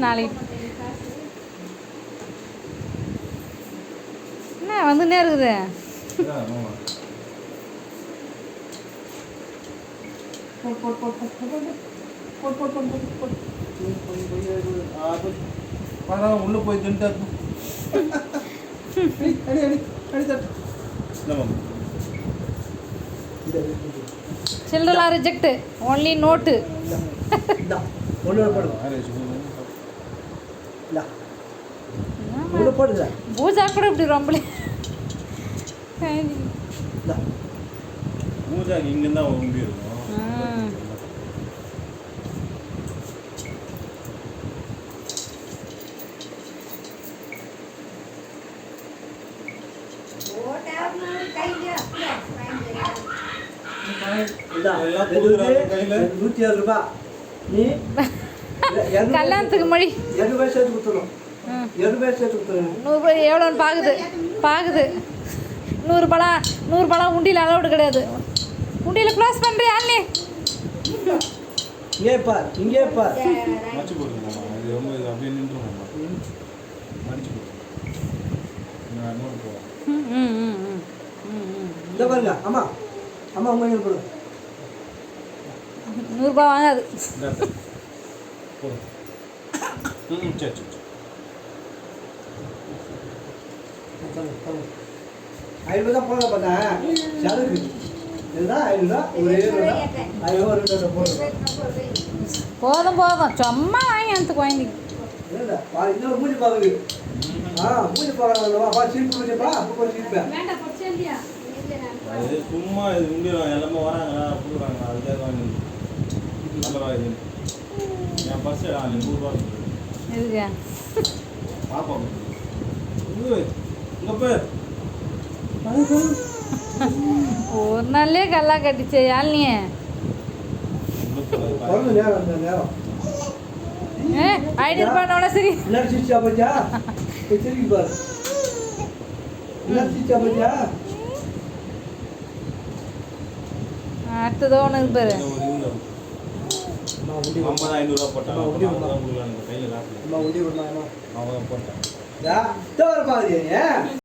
நாளைக்கு என்ன வந்துன்னே இருக்குது. உள்ள போய் தின்ட்டு children reject only note. Pooja கூட இப்படி ரொம்ப பூஜா இங்கே தான் உண்டி இருக்கும். கல்யாணத்துக்கு மொழி 100 எவ்வளோன்னு பாகுது 100 பழம் உண்டியில் அலவுடு கிடையாது. உண்டியில் க்ளோஸ் பண்ணுறியா நீ? இங்கே பார் மச்சு போட்டுருமா? அது ரொம்ப அப்படியே நின்றுமா? மடிச்சு போட்டு இந்த பாருங்க. அம்மா அம்மா உங்க போடு. 100 ரூபாய் வாங்காது. சரி ஐநூறுதா போட பார்த்தேன். சருக்கு இதுதான் 500 ஒரே போதும் சும்மா வாங்கி எனக்கு வாங்கி இன்னொரு மூஞ்சி பார்க்குது. மூஞ்சி பார்க்கலாம் சீப்பு வச்சுப்பா அப்போ சீப்பேன். அது சும்மா இது முடியும் எல்லாமே வராங்களா கொடுக்குறாங்களா அதுக்காக வாங்கி நல்லா இது என் பர்ஸ் 100 எதுக்கு பாப்பா உங்க பேர் ஒரு நாள்லயே கல்லா கட்டிச்சே யாழ்னியே. ஐநூறு ரூபாய் சரி அடுத்ததோ ஒன்று இருப்பாரு. 500 போட்டாங்க கையில் காசு போட்டேன்.